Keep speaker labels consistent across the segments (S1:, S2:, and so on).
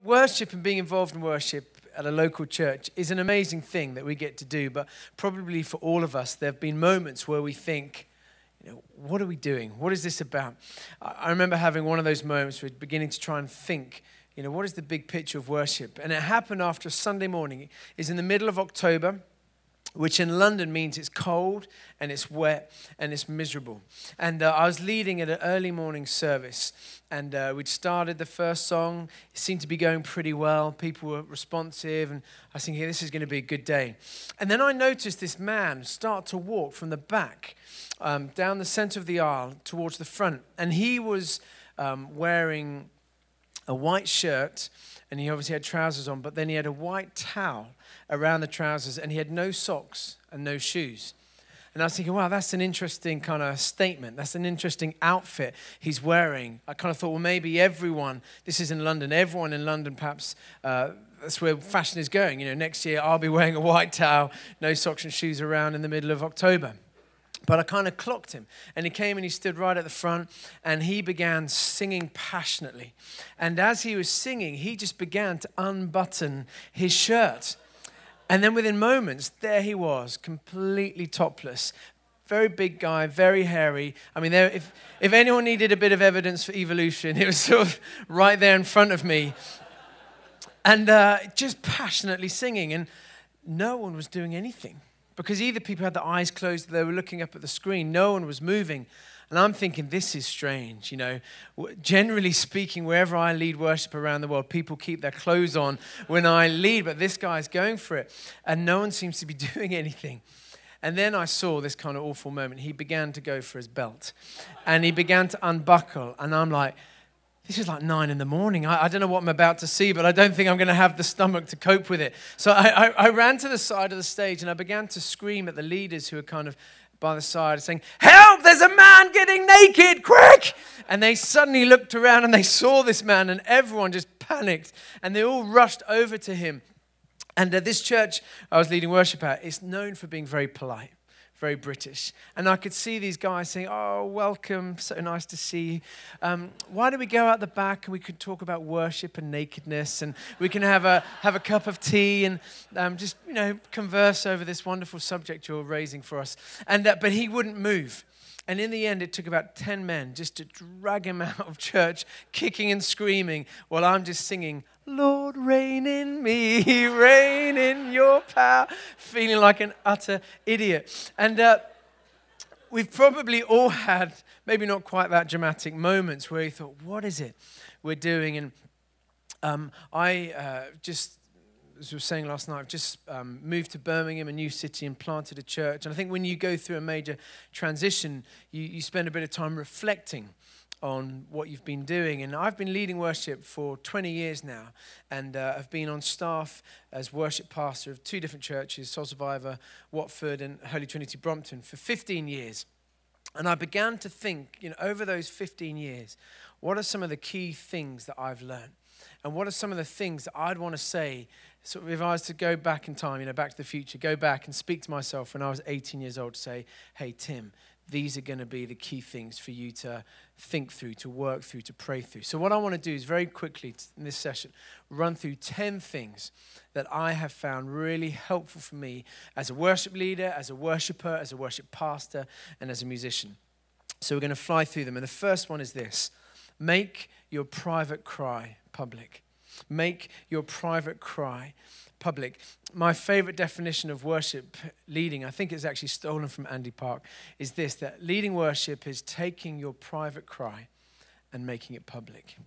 S1: Worship and being involved in worship at a local church is an amazing thing that we get to do, but probably for all of us, there have been moments where we think, what are we doing? What is this about? I remember having one of those moments where beginning to try and think, what is the big picture of worship? And it happened after a Sunday morning. It's in the middle of October, which in London means it's cold and it's wet and it's miserable. And I was leading at an early morning service, and we'd started the first song. It seemed to be going pretty well. People were responsive, and I was thinking, this is going to be a good day. And then I noticed this man start to walk from the back down the center of the aisle towards the front, and he was wearing a white shirt, and he obviously had trousers on, but then he had a white towel around the trousers, and he had no socks and no shoes. And I was thinking, wow, that's an interesting kind of statement. That's an interesting outfit he's wearing. I kind of thought, well, maybe everyone, this is in London, everyone in London perhaps, that's where fashion is going. Next year I'll be wearing a white towel, no socks and shoes around in the middle of October. But I kind of clocked him, and he came and he stood right at the front, and he began singing passionately. And as he was singing, he just began to unbutton his shirt. And then within moments, there he was, completely topless. Very big guy, very hairy. I mean, if anyone needed a bit of evidence for evolution, it was sort of right there in front of me. And just passionately singing, and no one was doing anything. Because either people had their eyes closed or they were looking up at the screen. No one was moving. And I'm thinking, this is strange. Generally speaking, wherever I lead worship around the world, people keep their clothes on when I lead. But this guy's going for it. And no one seems to be doing anything. And then I saw this kind of awful moment. He began to go for his belt. And he began to unbuckle. And I'm like, this is like 9 in the morning. I don't know what I'm about to see, but I don't think I'm going to have the stomach to cope with it. So I ran to the side of the stage, and I began to scream at the leaders who were kind of by the side saying, help, there's a man getting naked, quick! And they suddenly looked around and they saw this man, and everyone just panicked, and they all rushed over to him. And this church I was leading worship at is known for being very polite. Very British. And I could see these guys saying, oh, welcome, so nice to see you. Why don't we go out the back and we could talk about worship and nakedness, and we can have a cup of tea and just, converse over this wonderful subject you're raising for us. And but he wouldn't move. And in the end, it took about 10 men just to drag him out of church, kicking and screaming, while I'm just singing, Lord, reign in me, reign in your power, feeling like an utter idiot. And we've probably all had, maybe not quite that dramatic moments where you thought, what is it we're doing? And I just, as we were saying last night, I've just moved to Birmingham, a new city, and planted a church. And I think when you go through a major transition, you spend a bit of time reflecting on what you've been doing. And I've been leading worship for 20 years now, and I've been on staff as worship pastor of 2 different churches, Soul Survivor, Watford, and Holy Trinity, Brompton, for 15 years. And I began to think, over those 15 years, what are some of the key things that I've learned? And what are some of the things that I'd want to say, sort of if I was to go back in time, back to the future, go back and speak to myself when I was 18 years old, to say, hey, Tim, these are going to be the key things for you to think through, to work through, to pray through. So what I want to do is very quickly in this session, run through 10 things that I have found really helpful for me as a worship leader, as a worshiper, as a worship pastor, and as a musician. So we're going to fly through them. And the first one is this: make your private cry public. Make your private cry public. My favorite definition of worship leading, I think it's actually stolen from Andy Park, is this: that leading worship is taking your private cry and making it public.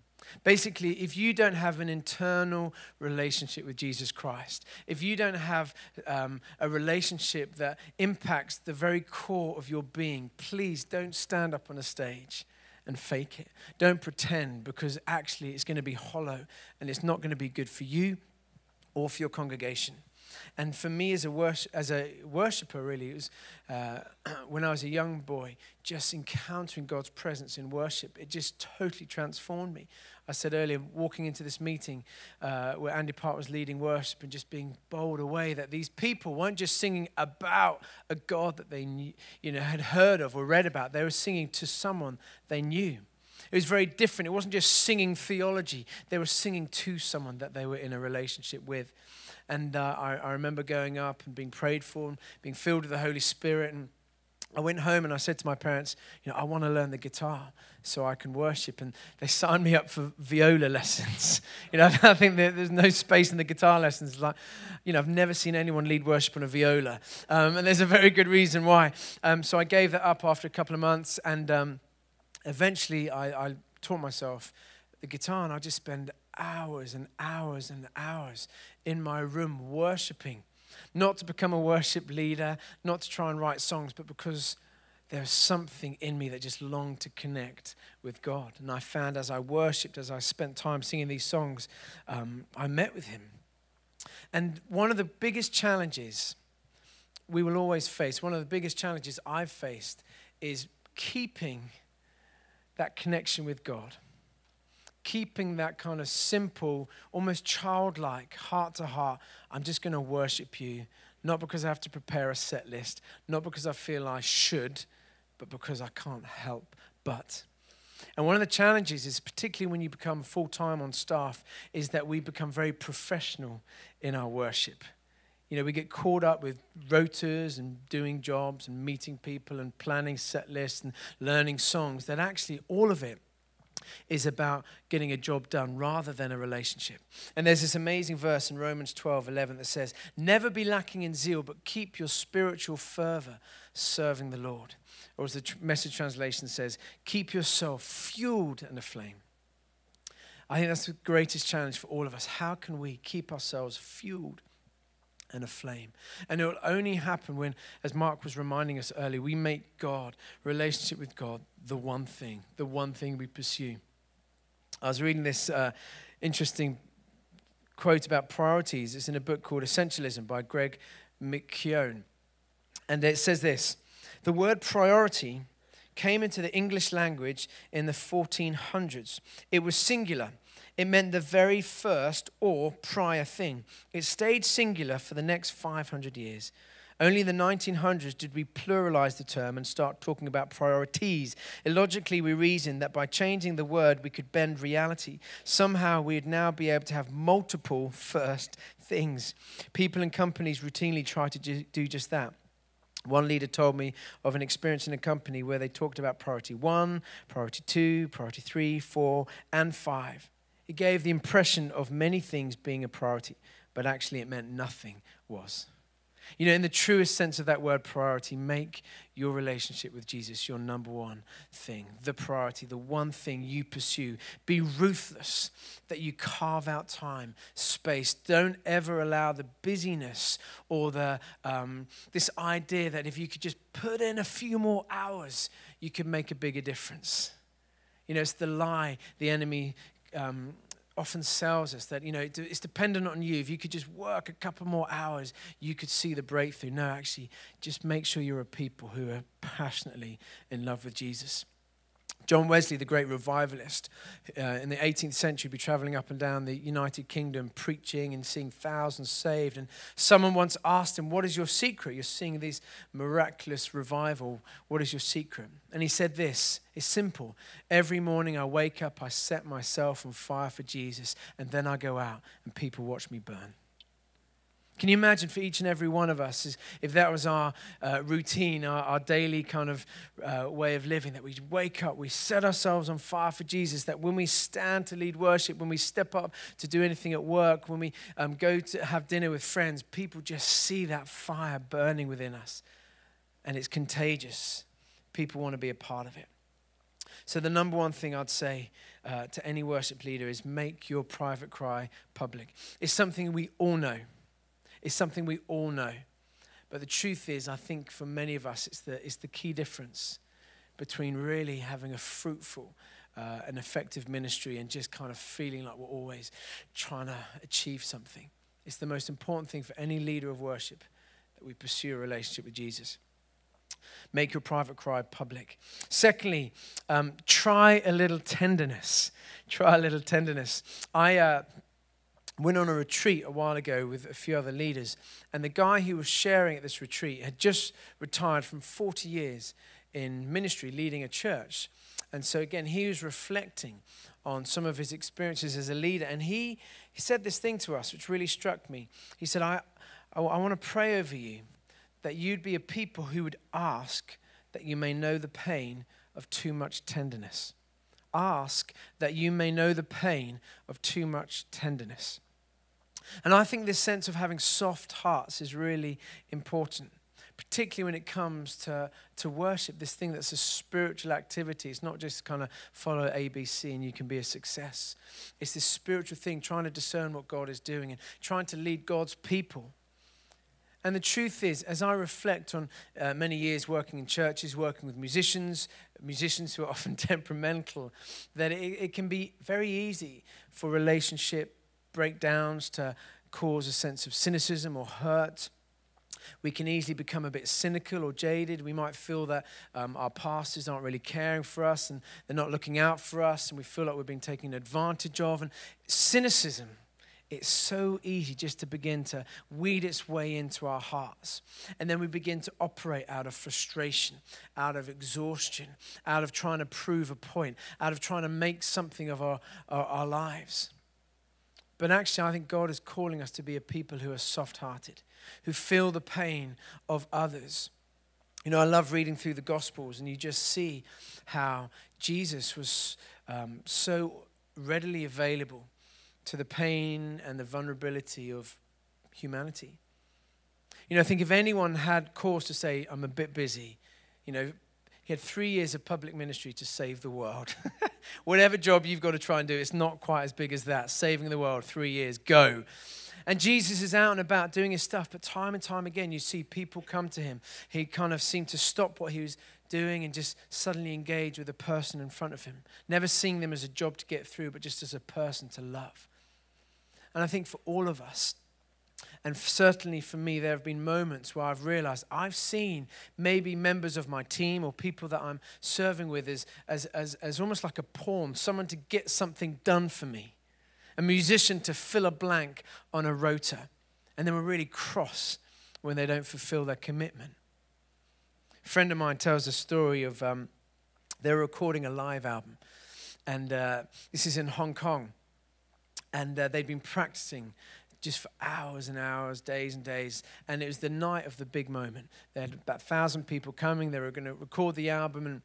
S1: Basically, if you don't have an internal relationship with Jesus Christ, if you don't have a relationship that impacts the very core of your being, please don't stand up on a stage and fake it. Don't pretend, because actually it's going to be hollow and it's not going to be good for you or for your congregation. And for me as a worshiper, really, it was when I was a young boy, just encountering God's presence in worship, it just totally transformed me. I said earlier, walking into this meeting where Andy Park was leading worship, and just being bowled away that these people weren't just singing about a God that they knew, had heard of or read about. They were singing to someone they knew. It was very different. It wasn't just singing theology. They were singing to someone that they were in a relationship with. And I remember going up and being prayed for and being filled with the Holy Spirit. And I went home and I said to my parents, I want to learn the guitar so I can worship. And they signed me up for viola lessons. I think there's no space in the guitar lessons. I've never seen anyone lead worship on a viola. And there's a very good reason why. So I gave that up after a couple of months. And eventually I taught myself the guitar. And I just spend hours and hours and hours in my room worshiping. Not to become a worship leader, not to try and write songs, but because there was something in me that just longed to connect with God. And I found as I worshiped, as I spent time singing these songs, I met with him. And one of the biggest challenges we will always face, one of the biggest challenges I've faced is keeping that connection with God. Keeping that kind of simple, almost childlike, heart to heart, I'm just going to worship you, not because I have to prepare a set list, not because I feel I should, but because I can't help but. And one of the challenges is, particularly when you become full-time on staff, is that we become very professional in our worship. We get caught up with rotas and doing jobs and meeting people and planning set lists and learning songs, that actually all of it is about getting a job done rather than a relationship. And there's this amazing verse in Romans 12:11 that says, never be lacking in zeal, but keep your spiritual fervor serving the Lord. Or as the Message translation says, keep yourself fueled and aflame. I think that's the greatest challenge for all of us. How can we keep ourselves fueled and aflame? And it will only happen when, as Mark was reminding us earlier, we make God, relationship with God, the one thing we pursue. I was reading this interesting quote about priorities. It's in a book called Essentialism by Greg McKeown. And it says this: the word priority came into the English language in the 1400s. It was singular. It meant the very first or prior thing. It stayed singular for the next 500 years. Only in the 1900s did we pluralize the term and start talking about priorities. Illogically, we reasoned that by changing the word, we could bend reality. Somehow, we'd now be able to have multiple first things. People and companies routinely try to do just that. One leader told me of an experience in a company where they talked about priority 1, priority 2, priority 3, 4, and 5. It gave the impression of many things being a priority, but actually it meant nothing was. In the truest sense of that word priority, make your relationship with Jesus your number one thing, the priority, the one thing you pursue. Be ruthless that you carve out time, space. Don't ever allow the busyness or this idea that if you could just put in a few more hours, you could make a bigger difference. It's the lie the enemy often sells us, that it's dependent on you. If you could just work a couple more hours, you could see the breakthrough. No, actually, just make sure you're a people who are passionately in love with Jesus. John Wesley, the great revivalist, in the 18th century, would be traveling up and down the United Kingdom, preaching and seeing thousands saved. And someone once asked him, what is your secret? You're seeing this miraculous revival. What is your secret? And he said this, it's simple. Every morning I wake up, I set myself on fire for Jesus, and then I go out and people watch me burn. Can you imagine for each and every one of us, if that was our routine, our daily kind of way of living, that we wake up, we set ourselves on fire for Jesus, that when we stand to lead worship, when we step up to do anything at work, when we go to have dinner with friends, people just see that fire burning within us. And it's contagious. People want to be a part of it. So the number one thing I'd say to any worship leader is make your private cry public. It's something we all know. It's something we all know. But the truth is, I think for many of us, it's the key difference between really having a fruitful and effective ministry and just kind of feeling like we're always trying to achieve something. It's the most important thing for any leader of worship, that we pursue a relationship with Jesus. Make your private cry public. Secondly, try a little tenderness. Try a little tenderness. I went on a retreat a while ago with a few other leaders, and the guy who was sharing at this retreat had just retired from 40 years in ministry, leading a church. And so again, he was reflecting on some of his experiences as a leader. And he said this thing to us, which really struck me. He said, I want to pray over you that you'd be a people who would ask that you may know the pain of too much tenderness. Ask that you may know the pain of too much tenderness. And I think this sense of having soft hearts is really important, particularly when it comes to worship, this thing that's a spiritual activity. It's not just kind of follow ABC and you can be a success. It's this spiritual thing, trying to discern what God is doing and trying to lead God's people. And the truth is, as I reflect on many years working in churches, working with musicians who are often temperamental, that it can be very easy for relationship breakdowns to cause a sense of cynicism or hurt. We can easily become a bit cynical or jaded. We might feel that our pastors aren't really caring for us and they're not looking out for us, and we feel like we're being taken advantage of. And cynicism, it's so easy just to begin to weed its way into our hearts. And then we begin to operate out of frustration, out of exhaustion, out of trying to prove a point, out of trying to make something of our lives. But actually, I think God is calling us to be a people who are soft-hearted, who feel the pain of others. You know, I love reading through the Gospels, and you just see how Jesus was so readily available to the pain and the vulnerability of humanity. You know, I think if anyone had cause to say, I'm a bit busy, you know, he had 3 years of public ministry to save the world. Whatever job you've got to try and do, it's not quite as big as that. Saving the world, 3 years, go. And Jesus is out and about doing his stuff, but time and time again, you see people come to him. He kind of seemed to stop what he was doing and just suddenly engage with the person in front of him. Never seeing them as a job to get through, but just as a person to love. And I think for all of us, and certainly for me, there have been moments where I've realized I've seen maybe members of my team or people that I'm serving with as almost like a pawn, someone to get something done for me, a musician to fill a blank on a rota, and then we're really cross when they don't fulfill their commitment. A friend of mine tells a story of they were recording a live album, and this is in Hong Kong. And they'd been practicing just for hours and hours, days and days. And it was the night of the big moment. They had about 1,000 people coming. They were going to record the album. And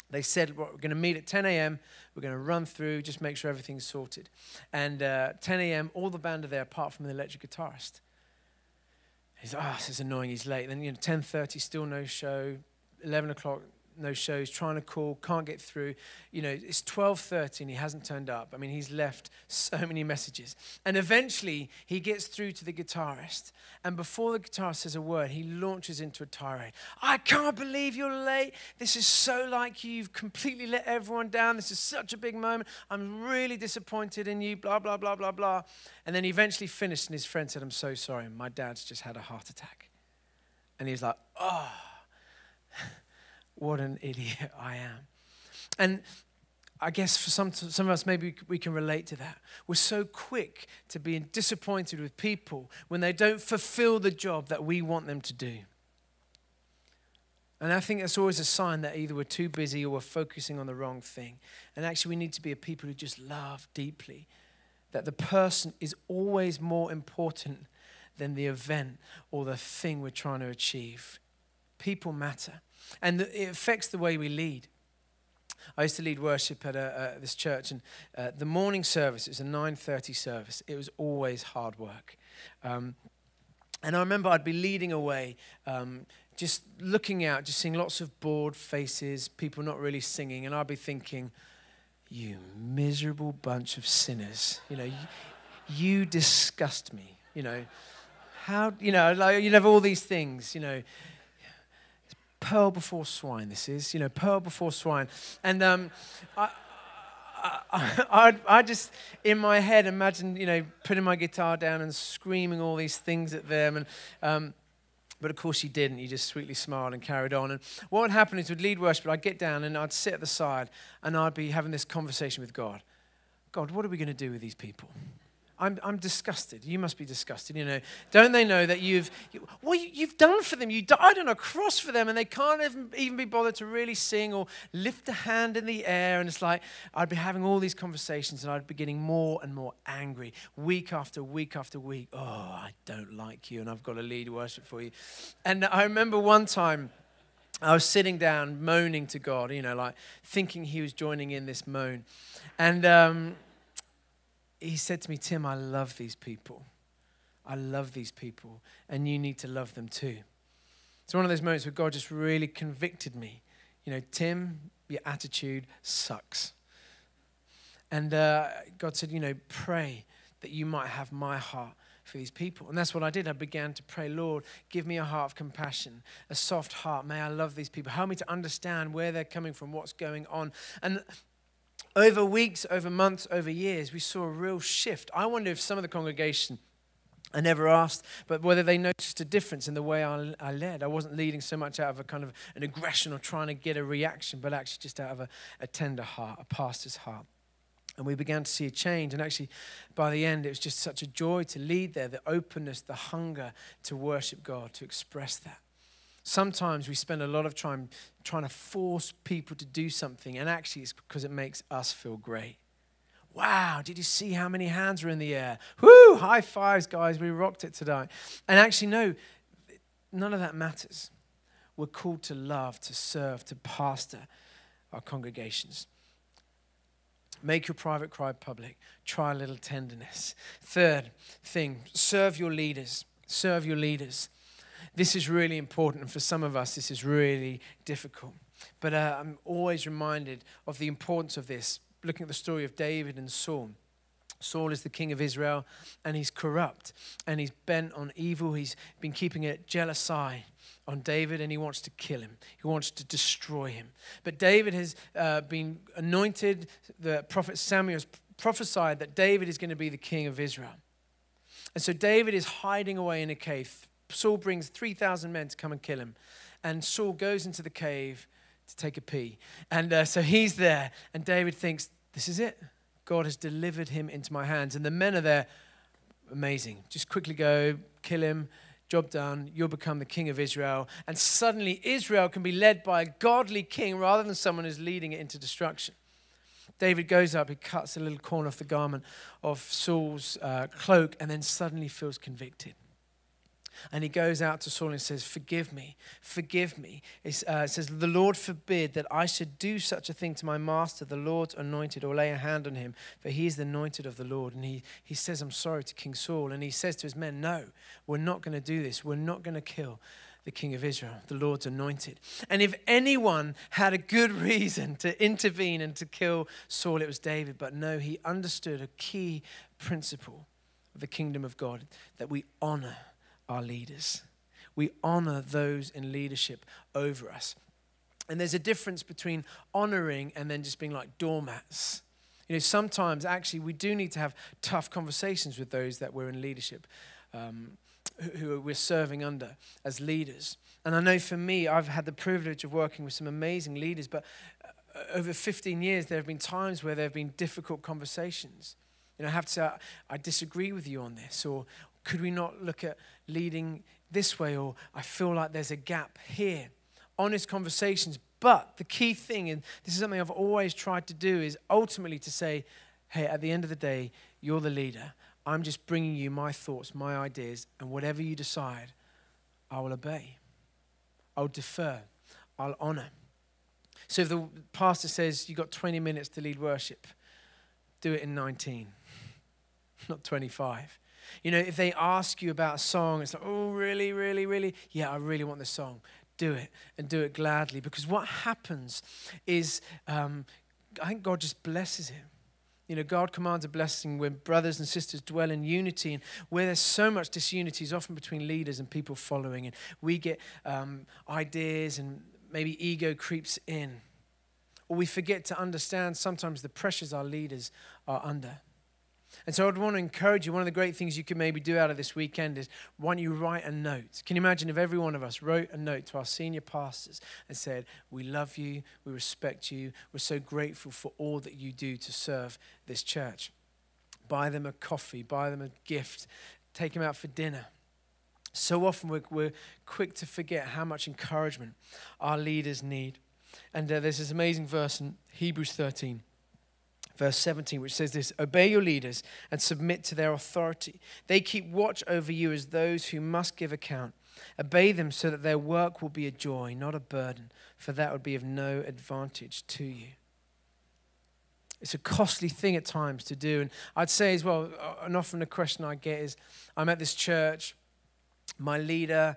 S1: they said, well, we're going to meet at 10 a.m. We're going to run through, just make sure everything's sorted. And 10 a.m., all the band are there apart from the electric guitarist. He's like, this is annoying, he's late. Then, 10:30, still no show. 11 o'clock, no shows, trying to call, can't get through. It's 12:30 and he hasn't turned up. I mean, he's left so many messages. And eventually, he gets through to the guitarist. And before the guitarist says a word, he launches into a tirade. I can't believe you're late. This is so like you. You've completely let everyone down. This is such a big moment. I'm really disappointed in you, blah, blah, blah, blah, blah. And then he eventually finished and his friend said, I'm so sorry. My dad's just had a heart attack. And he's like, oh. What an idiot I am. And I guess for some of us, maybe we can relate to that. We're so quick to be disappointed with people when they don't fulfill the job that we want them to do. And I think that's always a sign that either we're too busy or we're focusing on the wrong thing. And actually, we need to be a people who just love deeply. That the person is always more important than the event or the thing we're trying to achieve. People matter. And it affects the way we lead. I used to lead worship at this church, and the morning service, it was a 9:30 service. It was always hard work. And I remember I'd be leading away, just looking out, just seeing lots of bored faces, people not really singing, and I'd be thinking, you miserable bunch of sinners. You disgust me. How, like, you'd have all these things, pearl before swine, this is, pearl before swine. And I just, in my head, imagine, putting my guitar down and screaming all these things at them. And but of course he didn't. He just sweetly smiled and carried on. And what would happen is we'd lead worship, I'd get down and I'd sit at the side and I'd be having this conversation with God. God, what are we going to do with these people? I'm disgusted. You must be disgusted. Don't they know that you've done for them? You died on a cross for them, and they can't even be bothered to really sing or lift a hand in the air. And it's like I'd be having all these conversations, and I'd be getting more and more angry week after week after week. Oh, I don't like you, and I've got to lead worship for you. And I remember one time I was sitting down moaning to God, like thinking he was joining in this moan. And he said to me, Tim, I love these people. I love these people, and you need to love them too. It's one of those moments where God just really convicted me. Tim, your attitude sucks. And God said, pray that you might have my heart for these people. And that's what I did. I began to pray, Lord, give me a heart of compassion, a soft heart. May I love these people. Help me to understand where they're coming from, what's going on. And over weeks, over months, over years, we saw a real shift. I wonder if some of the congregation, I never asked, but whether they noticed a difference in the way I led. I wasn't leading so much out of a kind of an aggression or trying to get a reaction, but actually just out of a tender heart, a pastor's heart. And we began to see a change. And actually, by the end, it was just such a joy to lead there, the openness, the hunger to worship God, to express that. Sometimes we spend a lot of time trying to force people to do something, and actually it's because it makes us feel great. Wow, did you see how many hands were in the air? Woo, high fives, guys, we rocked it tonight. And actually, no, none of that matters. We're called to love, to serve, to pastor our congregations. Make your private cry public. Try a little tenderness. Third thing, serve your leaders. Serve your leaders. This is really important, and for some of us, this is really difficult. But I'm always reminded of the importance of this, looking at the story of David and Saul. Saul is the king of Israel, and he's corrupt, and he's bent on evil. He's been keeping a jealous eye on David, and he wants to kill him. He wants to destroy him. But David has been anointed. The prophet Samuel has prophesied that David is going to be the king of Israel. And so David is hiding away in a cave. Saul brings 3,000 men to come and kill him. And Saul goes into the cave to take a pee. And so he's there, and David thinks, this is it. God has delivered him into my hands. And the men are there, amazing. Just quickly go, kill him, job done. You'll become the king of Israel. And suddenly Israel can be led by a godly king rather than someone who's leading it into destruction. David goes up, he cuts a little corner off the garment of Saul's cloak, and then suddenly feels convicted. And he goes out to Saul and says, forgive me, forgive me. It says, the Lord forbid that I should do such a thing to my master, the Lord's anointed, or lay a hand on him, for he is the anointed of the Lord. And he says, I'm sorry to King Saul. And he says to his men, no, we're not going to do this. We're not going to kill the king of Israel, the Lord's anointed. And if anyone had a good reason to intervene and to kill Saul, it was David. But no, he understood a key principle of the kingdom of God, that we honor our leaders. We honor those in leadership over us. And there's a difference between honoring and then just being like doormats. Sometimes actually we do need to have tough conversations with those that we're in leadership, who we're serving under as leaders. And I know for me, I've had the privilege of working with some amazing leaders, but over 15 years, there have been times where there have been difficult conversations. I have to say, I disagree with you on this, or could we not look at leading this way, or I feel like there's a gap here. Honest conversations, but the key thing, and this is something I've always tried to do, is ultimately to say, hey, at the end of the day, you're the leader. I'm just bringing you my thoughts, my ideas, and whatever you decide, I will obey. I'll defer. I'll honor. So if the pastor says you've got 20 minutes to lead worship, do it in 19, not 25. If they ask you about a song, it's like, oh, really, really, really? Yeah, I really want this song. Do it, and do it gladly. Because what happens is, I think God just blesses him. God commands a blessing when brothers and sisters dwell in unity, and where there's so much disunity is often between leaders and people following, and we get ideas, and maybe ego creeps in. Or we forget to understand sometimes the pressures our leaders are under. And so I'd want to encourage you, one of the great things you can maybe do out of this weekend is, why don't you write a note? Can you imagine if every one of us wrote a note to our senior pastors and said, we love you, we respect you, we're so grateful for all that you do to serve this church. buy them a coffee, buy them a gift, take them out for dinner. So often we're quick to forget how much encouragement our leaders need. And there's this amazing verse in Hebrews 13, verse 17, which says this: obey your leaders and submit to their authority. They keep watch over you as those who must give account. Obey them so that their work will be a joy, not a burden, for that would be of no advantage to you. It's a costly thing at times to do. And I'd say as well, and often the question I get is, I'm at this church, my leader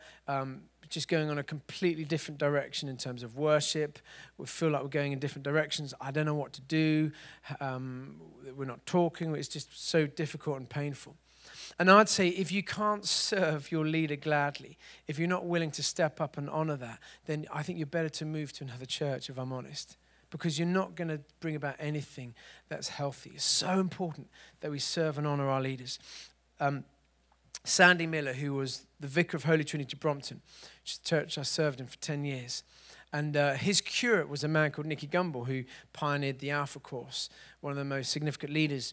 S1: just going on a completely different direction in terms of worship. We feel like we're going in different directions. I don't know what to do. We're not talking. It's just so difficult and painful. And I'd say if you can't serve your leader gladly, if you're not willing to step up and honor that, then I think you're better to move to another church, if I'm honest, because you're not going to bring about anything that's healthy. It's so important that we serve and honor our leaders. Sandy Miller, who was the vicar of Holy Trinity Brompton, which is a church I served in for 10 years. And his curate was a man called Nicky Gumbel, who pioneered the Alpha Course, one of the most significant leaders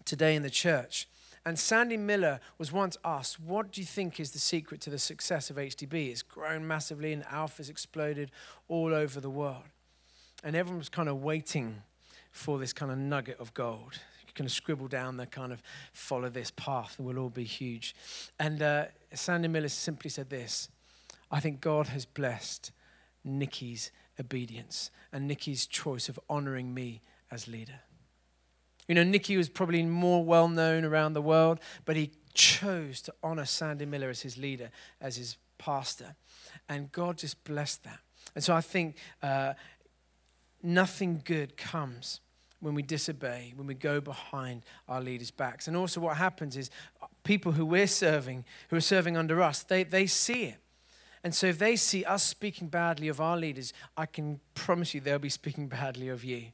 S1: today in the church. And Sandy Miller was once asked, what do you think is the secret to the success of HTB? It's grown massively and Alpha's exploded all over the world. And everyone was kind of waiting for this kind of nugget of gold. You kind of scribble down the kind of follow this path and we'll all be huge. And Sandy Miller simply said this: I think God has blessed Nicky's obedience and Nicky's choice of honoring me as leader. You know, Nicky was probably more well-known around the world, but he chose to honor Sandy Miller as his leader, as his pastor. And God just blessed that. And so I think nothing good comes when we disobey, when we go behind our leaders' backs. And also what happens is people who we're serving, who are serving under us, they see it. And so if they see us speaking badly of our leaders, I can promise you they'll be speaking badly of you.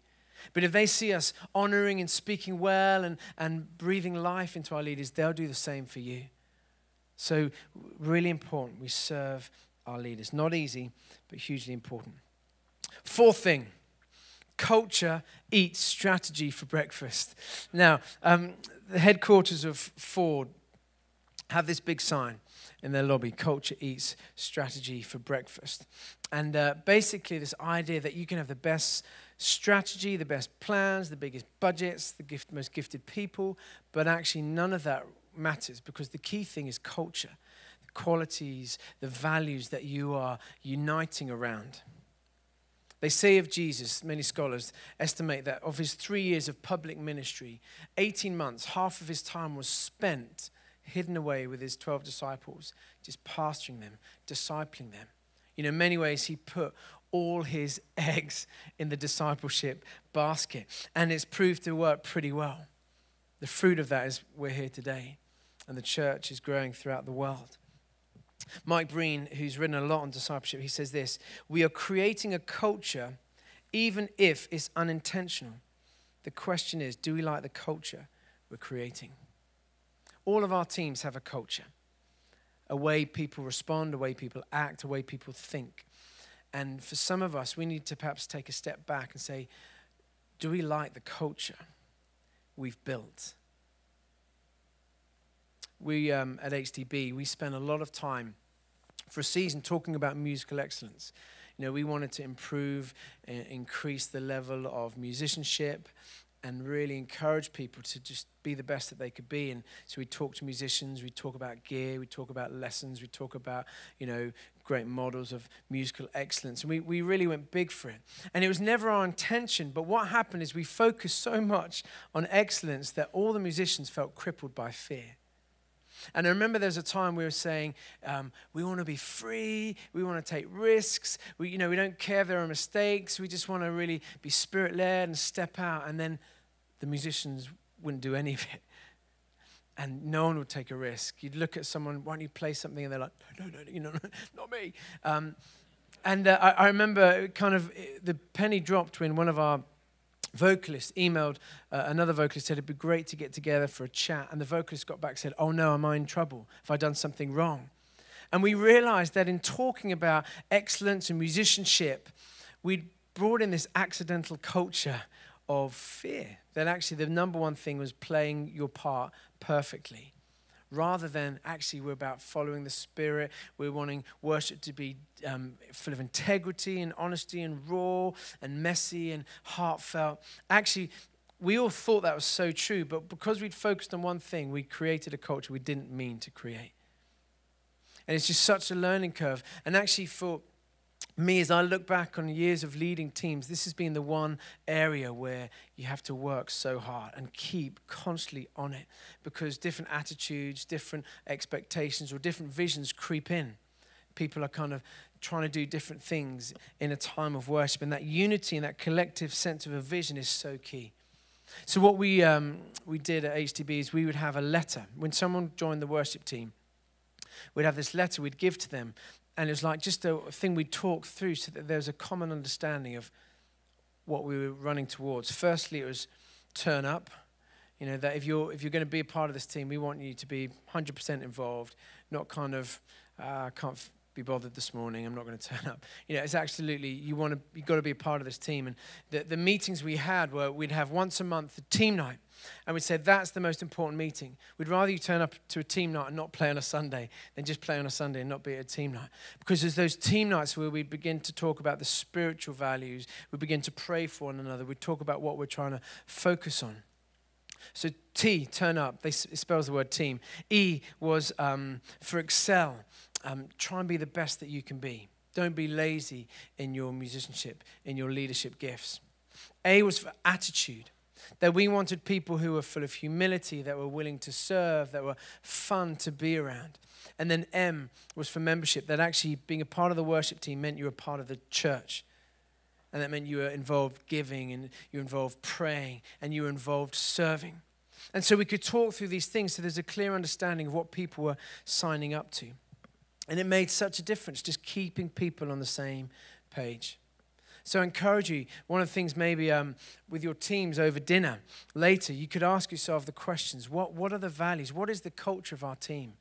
S1: But if they see us honoring and speaking well and breathing life into our leaders, they'll do the same for you. So really important, we serve our leaders. Not easy, but hugely important. Fourth thing, culture eats strategy for breakfast. Now, the headquarters of Ford have this big sign in their lobby: culture eats strategy for breakfast. And basically this idea that you can have the best strategy, the best plans, the biggest budgets, the most gifted people, but actually none of that matters, because the key thing is culture, the qualities, the values that you are uniting around. They say of Jesus, many scholars estimate that of his 3 years of public ministry, 18 months, half of his time was spent hidden away with his 12 disciples, just pastoring them, discipling them. You know, in many ways, he put all his eggs in the discipleship basket, and it's proved to work pretty well. The fruit of that is we're here today, and the church is growing throughout the world. Mike Breen, who's written a lot on discipleship, he says this: we are creating a culture even if it's unintentional. The question is, do we like the culture we're creating? All of our teams have a culture, a way people respond, a way people act, a way people think. And for some of us, we need to perhaps take a step back and say, do we like the culture we've built? We, at HTB, we spent a lot of time for a season talking about musical excellence. You know, we wanted to improve and increase the level of musicianship and really encourage people to just be the best that they could be. And so we talk to musicians, we talk about gear, we talk about lessons, we talk about, you know, great models of musical excellence. And we really went big for it. And it was never our intention, but what happened is we focused so much on excellence that all the musicians felt crippled by fear. And I remember there was a time we were saying, we want to be free, we want to take risks, we don't care if there are mistakes, we just want to really be spirit-led and step out. And then the musicians wouldn't do any of it. And no one would take a risk. You'd look at someone, why don't you play something? And they're like, no, not me. I remember kind of the penny dropped when one of our vocalists emailed another vocalist, said it'd be great to get together for a chat. And the vocalist got back and said, oh no, am I in trouble? Have I done something wrong? And we realized that in talking about excellence and musicianship, we'd brought in this accidental culture of fear. That actually the number one thing was playing your part perfectly. Rather than actually we're about following the Spirit. We're wanting worship to be full of integrity and honesty and raw and messy and heartfelt. Actually, we all thought that was so true, but because we'd focused on one thing, we created a culture we didn't mean to create. And it's just such a learning curve. And actually for me, as I look back on years of leading teams, this has been the one area where you have to work so hard and keep constantly on it, because different attitudes, different expectations, or different visions creep in. People are kind of trying to do different things in a time of worship, and that unity and that collective sense of a vision is so key. So what we did at HTB is we would have a letter. When someone joined the worship team, we'd have this letter we'd give to them. And it was like just a thing we'd talk through so that there was a common understanding of what we were running towards. Firstly, it was turn up. You know, that if you're going to be a part of this team, we want you to be 100% involved, not kind of, can't be bothered this morning, I'm not going to turn up. You know, it's absolutely, you've got to be a part of this team. And the meetings we had were, we'd have once a month a team night. And we said, that's the most important meeting. We'd rather you turn up to a team night and not play on a Sunday than just play on a Sunday and not be at a team night. Because there's those team nights where we begin to talk about the spiritual values. We begin to pray for one another. We talk about what we're trying to focus on. So T, turn up. It spells the word team. E was for excel. Try and be the best that you can be. Don't be lazy in your musicianship, in your leadership gifts. A was for attitude. That we wanted people who were full of humility, that were willing to serve, that were fun to be around. And then M was for membership, that actually being a part of the worship team meant you were part of the church. And that meant you were involved giving, and you were involved praying, and you were involved serving. And so we could talk through these things so there's a clear understanding of what people were signing up to. And it made such a difference, just keeping people on the same page. So I encourage you, one of the things maybe with your teams over dinner later, you could ask yourself the questions, what are the values? What is the culture of our team?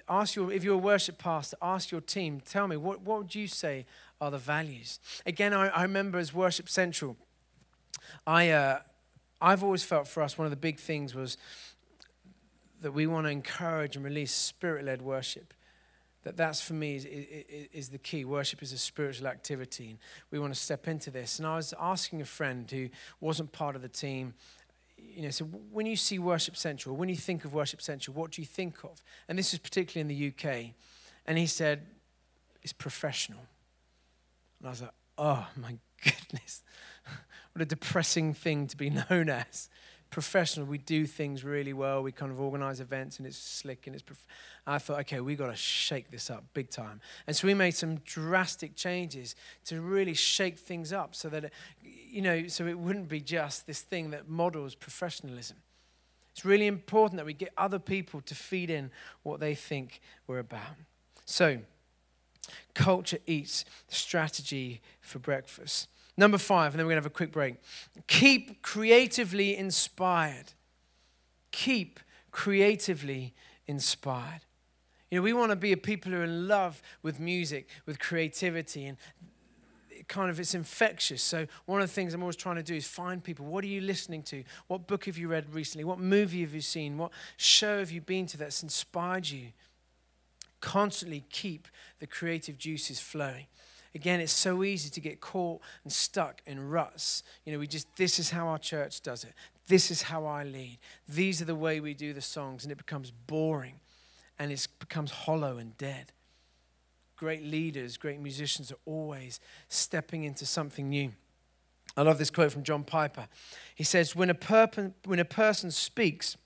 S1: If you're a worship pastor, ask your team, tell me, what would you say are the values? Again, I remember as Worship Central, I've always felt for us one of the big things was that we want to encourage and release spirit-led worship. That's for me is the key. Worship is a spiritual activity, and we want to step into this. And I was asking a friend who wasn't part of the team, you know, so when you see Worship Central, when you think of Worship Central, what do you think of? And this is particularly in the UK. And he said, it's professional. And I was like, oh my goodness, what a depressing thing to be known as. Professional, we do things really well. We kind of organize events and it's slick and it's I thought, okay, we got to shake this up big time. And so we made some drastic changes to really shake things up so that, so it wouldn't be just this thing that models professionalism. It's really important that we get other people to feed in what they think we're about. So, culture eats strategy for breakfast. Number 5, and then we're going to have a quick break. Keep creatively inspired. Keep creatively inspired. You know, we want to be a people who are in love with music, with creativity, and it's infectious. So one of the things I'm always trying to do is find people. What are you listening to? What book have you read recently? What movie have you seen? What show have you been to that's inspired you? Constantly keep the creative juices flowing. Again, it's so easy to get caught and stuck in ruts. You know, this is how our church does it. This is how I lead. These are the way we do the songs, and it becomes boring, and it becomes hollow and dead. Great leaders, great musicians are always stepping into something new. I love this quote from John Piper. He says, when a person speaks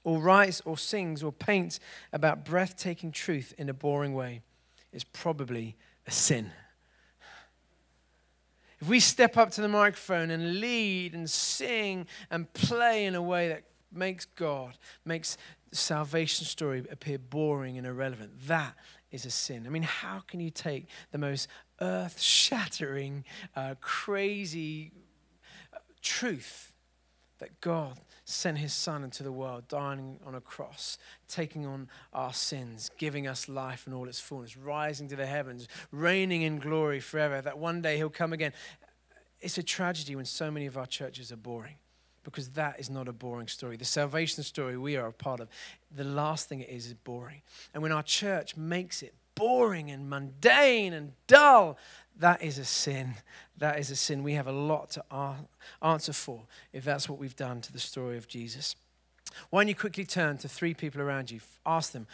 S1: or writes or sings or paints about breathtaking truth in a boring way, it's probably a sin. If we step up to the microphone and lead and sing and play in a way that makes the salvation story appear boring and irrelevant, that is a sin. I mean, how can you take the most earth-shattering, crazy truth that God sent his son into the world, dying on a cross, taking on our sins, giving us life in all its fullness, rising to the heavens, reigning in glory forever, that one day he'll come again. it's a tragedy when so many of our churches are boring, because that is not a boring story. The salvation story we are a part of, the last thing it is boring. And when our church makes it boring and mundane and dull, that is a sin. That is a sin. We have a lot to answer for if that's what we've done to the story of Jesus. Why don't you quickly turn to 3 people around you, ask them,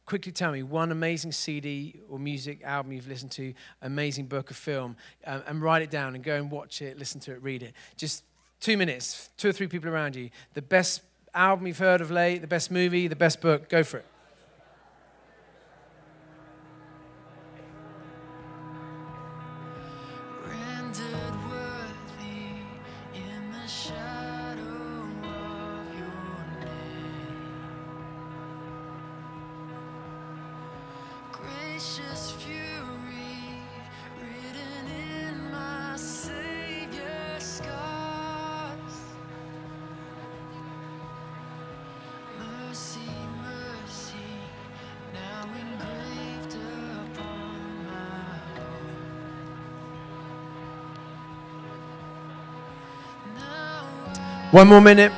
S1: quickly tell me one amazing CD or music album you've listened to, amazing book or film, and write it down and go and watch it, listen to it, read it. Just 2 minutes, 2 or 3 people around you. The best album you've heard of late, the best movie, the best book, go for it. One more minute.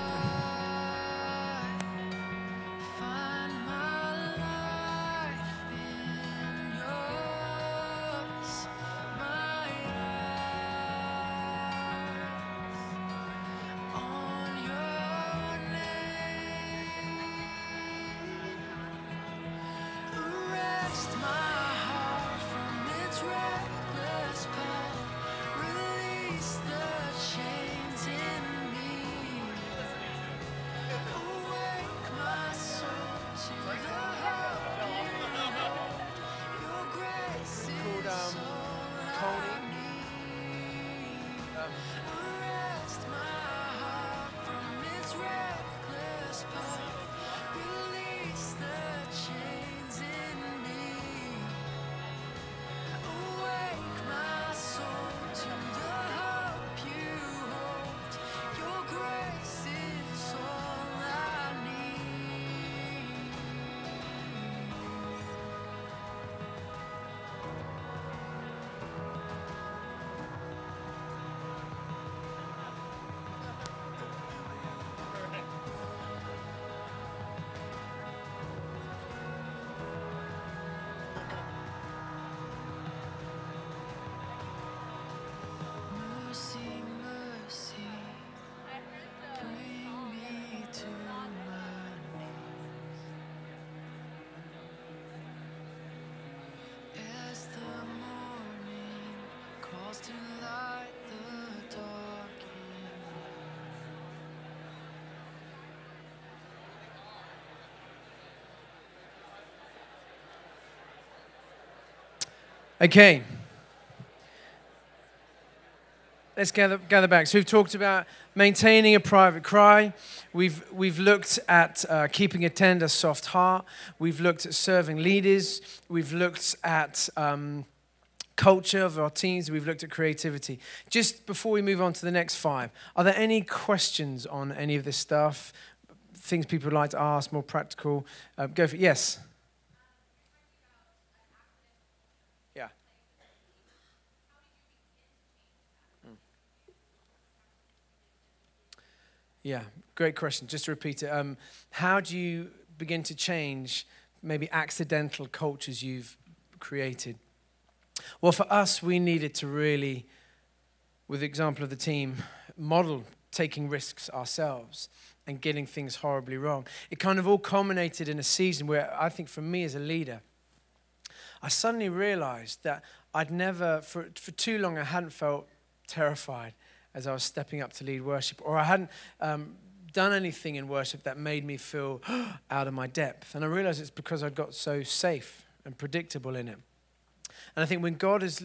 S1: Okay. Let's gather back. So we've talked about maintaining a private cry. We've looked at keeping a tender, soft heart. We've looked at serving leaders. We've looked at culture of our teams. We've looked at creativity. Just before we move on to the next 5, are there any questions on any of this stuff? Things people would like to ask, more practical? Go for it. Yes. Yeah. Yeah, great question. Just to repeat it, how do you begin to change maybe accidental cultures you've created? Well, for us, we needed to really, with the example of the team, model taking risks ourselves and getting things horribly wrong. It kind of all culminated in a season where I think for me as a leader, I suddenly realized that I'd never, for too long, I hadn't felt terrified as I was stepping up to lead worship, or I hadn't done anything in worship that made me feel out of my depth. And I realized it's because I got so safe and predictable in it. And I think when God is,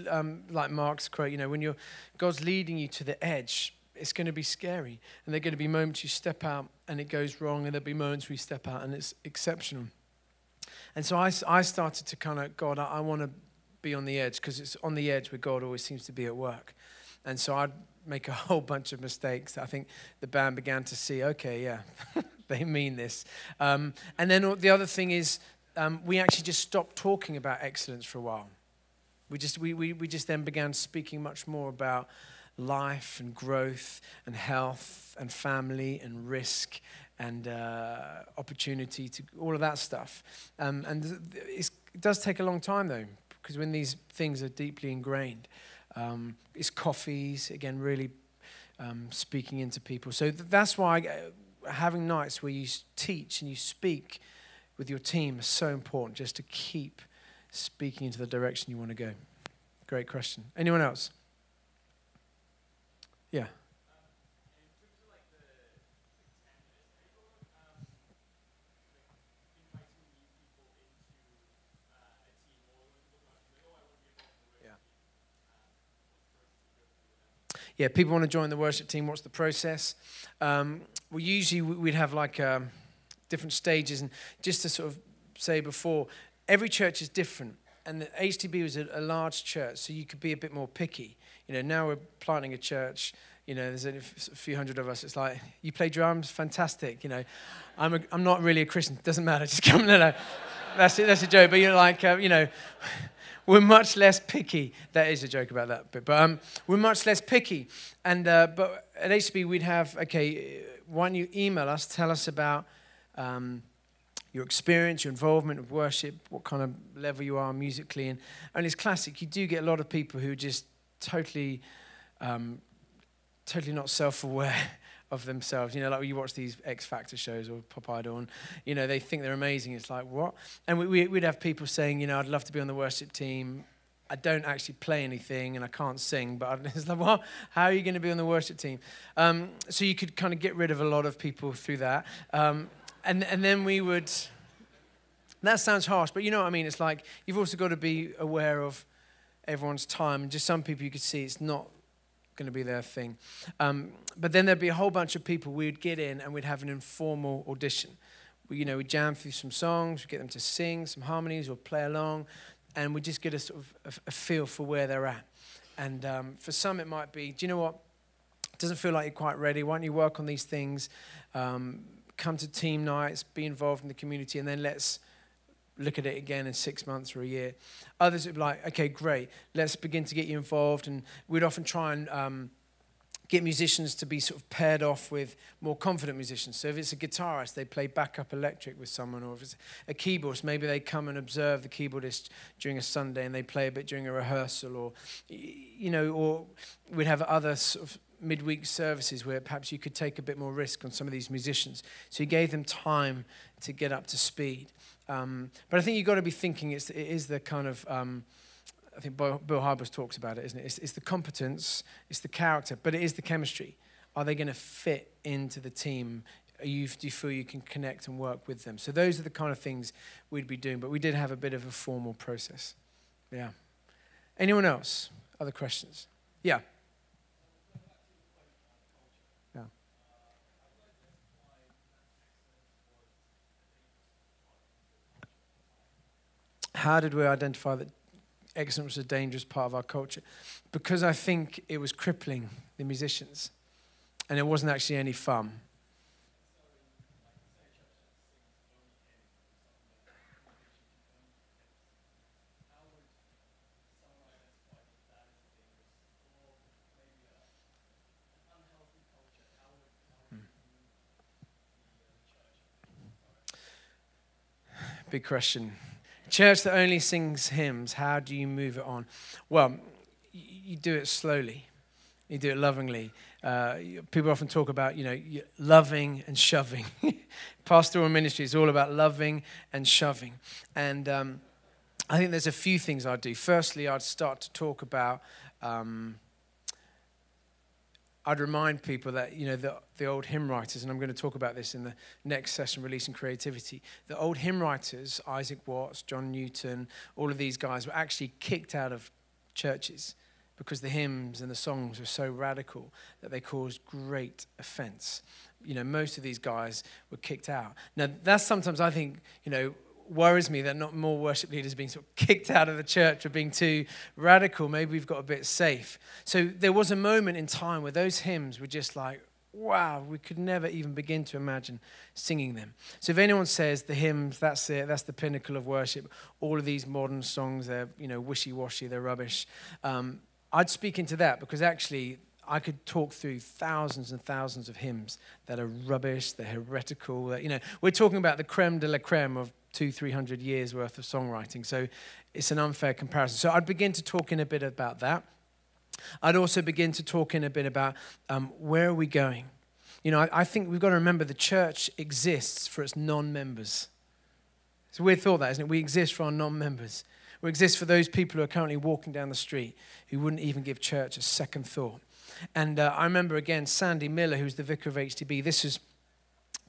S1: like Mark's quote, when God's leading you to the edge, it's going to be scary. And there are going to be moments you step out and it goes wrong, and there'll be moments we step out and it's exceptional. And so I started to kind of, God, I want to be on the edge, because it's on the edge where God always seems to be at work. And so I'd make a whole bunch of mistakes. I think the band began to see, okay, yeah, they mean this. And then the other thing is we actually just stopped talking about excellence for a while. We just then began speaking much more about life and growth and health and family and risk and opportunity, to all of that stuff. It does take a long time, though, because when these things are deeply ingrained, it's coffees, again, really speaking into people. So that's why having nights where you teach and you speak with your team is so important, just to keep speaking into the direction you want to go. Great question. Anyone else? Yeah. Yeah, people want to join the worship team. What's the process? Well, usually we'd have like different stages. And just to sort of say before, every church is different. And the HTB was a large church, so you could be a bit more picky. You know, now we're planting a church. You know, there's a few hundred of us. It's like, you play drums? Fantastic. You know, I'm not really a Christian. Doesn't matter. Just come. No. That's it. That's a joke. But you're like, you know, we're much less picky. That is a joke about that bit. But we're much less picky. And but at HTB we'd have, okay, why don't you email us, tell us about your experience, your involvement with worship, what kind of level you are musically. And it's classic. You do get a lot of people who are just totally not self-aware of themselves. You know, like when you watch these X Factor shows or Pop Idol, and, you know, they think they're amazing. It's like, what? And we'd have people saying, you know, I'd love to be on the worship team. I don't actually play anything and I can't sing, but it's like, well, how are you going to be on the worship team? So you could kind of get rid of a lot of people through that. And then we would, that sounds harsh, but you know what I mean? It's like, you've also got to be aware of everyone's time. And just some people you could see it's not going to be their thing. But then there'd be a whole bunch of people we'd get in and we'd have an informal audition. We'd jam through some songs, we'd get them to sing some harmonies or play along, and we'd just get a sort of a feel for where they're at. And for some it might be, do you know what? It doesn't feel like you're quite ready. Why don't you work on these things? Come to team nights, be involved in the community, and then let's look at it again in 6 months or a year. Others would be like, okay, great, let's begin to get you involved. And we'd often try and get musicians to be sort of paired off with more confident musicians. So if it's a guitarist, they play backup electric with someone, or if it's a keyboardist, maybe they come and observe the keyboardist during a Sunday and they play a bit during a rehearsal, or, you know, or we'd have other sort of midweek services where perhaps you could take a bit more risk on some of these musicians. So you gave them time to get up to speed. But I think you've got to be thinking it is the kind of, I think Bill Hybels talks about it, isn't it? It's the competence, it's the character, but it is the chemistry. Are they going to fit into the team? Do you feel you can connect and work with them? So those are the kind of things we'd be doing, but we did have a bit of a formal process. Yeah. Anyone else? Other questions? Yeah. How did we identify that excellence was a dangerous part of our culture? Because I think it was crippling the musicians, and it wasn't actually any fun. Big question. Church that only sings hymns, how do you move it on? Well, you do it slowly. You do it lovingly. People often talk about, loving and shoving. Pastoral ministry is all about loving and shoving. And I think there's a few things I'd do. Firstly, I'd start to talk about, I'd remind people that, the old hymn writers, and I'm going to talk about this in the next session, Releasing Creativity. The old hymn writers, Isaac Watts, John Newton, all of these guys were actually kicked out of churches because the hymns and the songs were so radical that they caused great offense. Most of these guys were kicked out. Now, that's sometimes, I think, worries me that not more worship leaders being sort of kicked out of the church for being too radical. Maybe we've got a bit safe. So there was a moment in time where those hymns were just like, wow, we could never even begin to imagine singing them. So if anyone says the hymns, that's it, that's the pinnacle of worship, all of these modern songs, they're, wishy-washy, they're rubbish, I'd speak into that, because actually I could talk through thousands and thousands of hymns that are rubbish, they're heretical. We're talking about the creme de la creme of 200-300 years worth of songwriting. So it's an unfair comparison. So I'd begin to talk in a bit about that. I'd also begin to talk in a bit about where are we going? I think we've got to remember the church exists for its non-members. It's a weird thought, that, isn't it? We exist for our non-members. We exist for those people who are currently walking down the street who wouldn't even give church a second thought. And I remember, again, Sandy Miller, who's the vicar of HTB. This was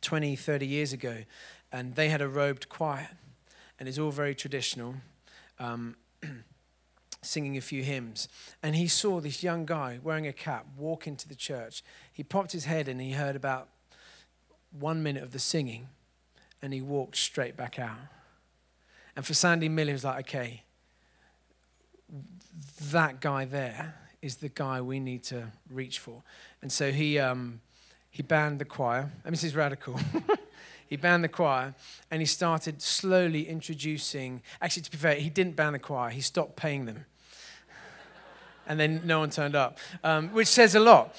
S1: 20, 30 years ago. And they had a robed choir. And it's all very traditional, singing a few hymns. And he saw this young guy wearing a cap walk into the church. He popped his head in and he heard about 1 minute of the singing. And he walked straight back out. And for Sandy Miller, he was like, okay, that guy there is the guy we need to reach for. And so he banned the choir. I mean, this is radical. He banned the choir, and he started slowly introducing. Actually, to be fair, he didn't ban the choir. He stopped paying them. And then no one turned up, which says a lot.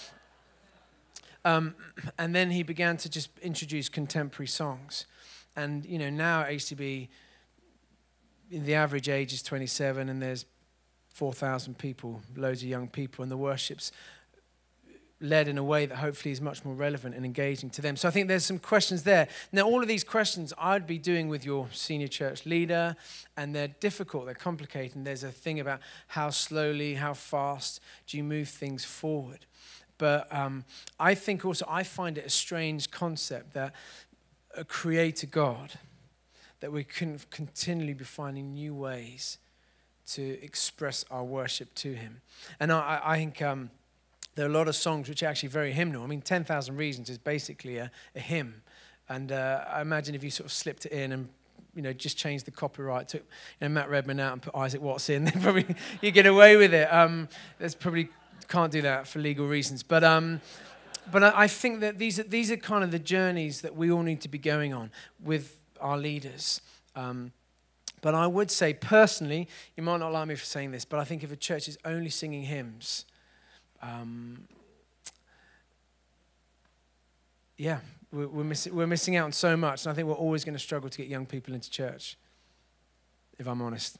S1: And then he began to just introduce contemporary songs. And, now at HTB, the average age is 27, and there's 4,000 people, loads of young people, and the worship's led in a way that hopefully is much more relevant and engaging to them. So I think there's some questions there. Now, all of these questions I'd be doing with your senior church leader, and they're difficult, they're complicated, and there's a thing about how slowly, how fast do you move things forward. But I think also, I find it a strange concept that a creator God, that we can continually be finding new ways to express our worship to him. And I think there are a lot of songs which are actually very hymnal. I mean, 10,000 Reasons is basically a hymn. And I imagine if you sort of slipped it in and, just changed the copyright, took Matt Redman out and put Isaac Watts in, then probably you get away with it. There's probably can't do that for legal reasons. But I think that these are kind of the journeys that we all need to be going on with our leaders. But I would say personally, you might not like me for saying this, but I think if a church is only singing hymns, we're missing out on so much. And I think we're always going to struggle to get young people into church, if I'm honest.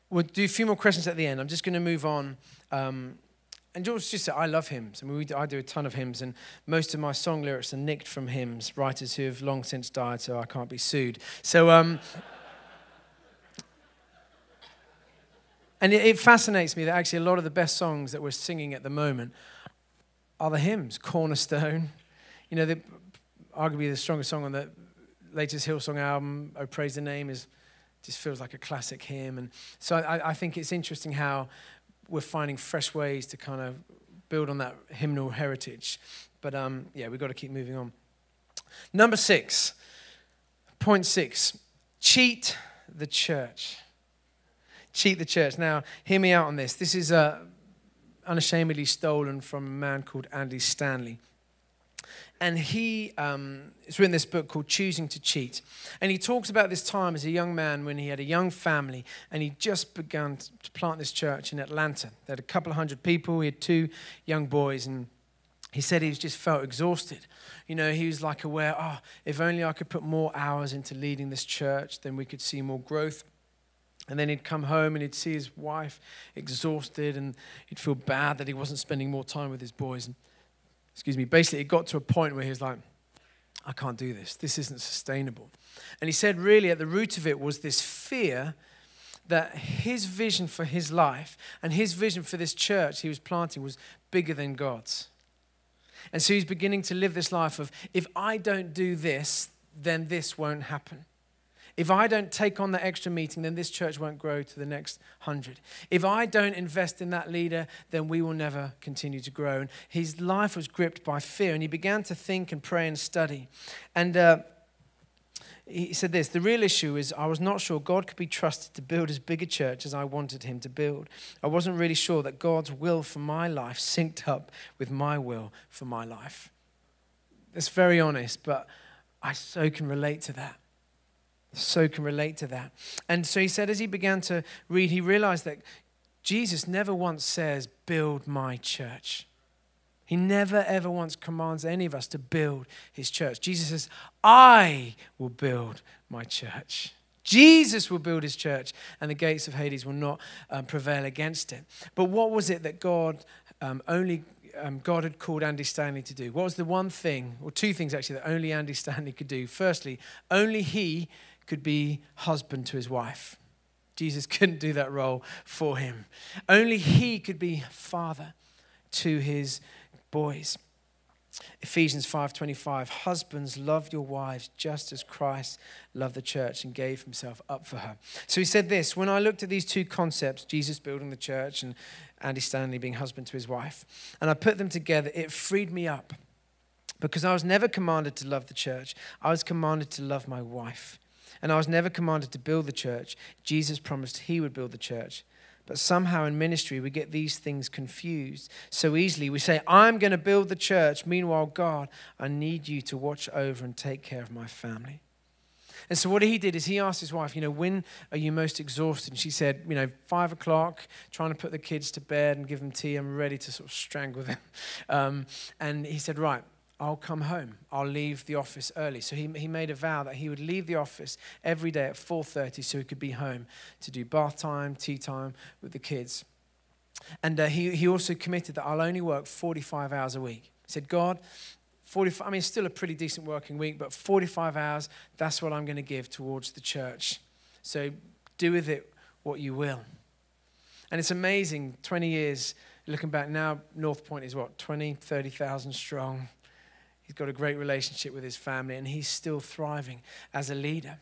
S1: We'll do a few more questions at the end. I'm just going to move on. And George just said, I love hymns. I mean, I do a ton of hymns, and most of my song lyrics are nicked from hymns, writers who have long since died, so I can't be sued. So, and it fascinates me that actually a lot of the best songs that we're singing at the moment are the hymns. Cornerstone, arguably the strongest song on the latest Hillsong album, Oh Praise the Name, just feels like a classic hymn. And so I think it's interesting how we're finding fresh ways to kind of build on that hymnal heritage. But we've got to keep moving on. Number 6, point 6, cheat the church. Cheat the church. Now, hear me out on this. This is unashamedly stolen from a man called Andy Stanley. And he has written this book called Choosing to Cheat. And he talks about this time as a young man when he had a young family and he just begun to plant this church in Atlanta. They had a couple of hundred people. He had 2 young boys. And he said he just felt exhausted. He was like aware, if only I could put more hours into leading this church, then we could see more growth. And then he'd come home and he'd see his wife exhausted and he'd feel bad that he wasn't spending more time with his boys. And basically it got to a point where he was like, I can't do this. This isn't sustainable. And he said really at the root of it was this fear that his vision for his life and his vision for this church he was planting was bigger than God's. And so he's beginning to live this life of, if I don't do this, then this won't happen. If I don't take on that extra meeting, then this church won't grow to the next 100. If I don't invest in that leader, then we will never continue to grow. And his life was gripped by fear, and he began to think and pray and study. And he said this, the real issue is I was not sure God could be trusted to build as big a church as I wanted him to build. I wasn't really sure that God's will for my life synced up with my will for my life. That's very honest, but I so can relate to that. So can relate to that. And so he said as he began to read, he realized that Jesus never once says, build my church. He never, ever once commands any of us to build his church. Jesus says, I will build my church. Jesus will build his church, and the gates of Hades will not prevail against it. But what was it that God had called Andy Stanley to do? What was the one thing, or two things actually, that only Andy Stanley could do? Firstly, only he could be husband to his wife. Jesus couldn't do that role for him. Only he could be father to his boys. Ephesians 5:25, husbands, love your wives just as Christ loved the church and gave himself up for her. So he said this, when I looked at these two concepts, Jesus building the church and Andy Stanley being husband to his wife, and I put them together, it freed me up because I was never commanded to love the church. I was commanded to love my wife. And I was never commanded to build the church. Jesus promised he would build the church. But somehow in ministry, we get these things confused so easily. We say, I'm going to build the church. Meanwhile, God, I need you to watch over and take care of my family. And so what he did is he asked his wife, when are you most exhausted? And she said, 5 o'clock, trying to put the kids to bed and give them tea. I'm ready to sort of strangle them. And he said, right, I'll come home. I'll leave the office early. So he made a vow that he would leave the office every day at 4:30 so he could be home to do bath time, tea time with the kids. And he also committed that I'll only work 45 hours a week. He said, God, 45, it's still a pretty decent working week, but 45 hours, that's what I'm going to give towards the church. So do with it what you will. And it's amazing, 20 years, looking back now, North Point is 30,000 strong. He's got a great relationship with his family, and he's still thriving as a leader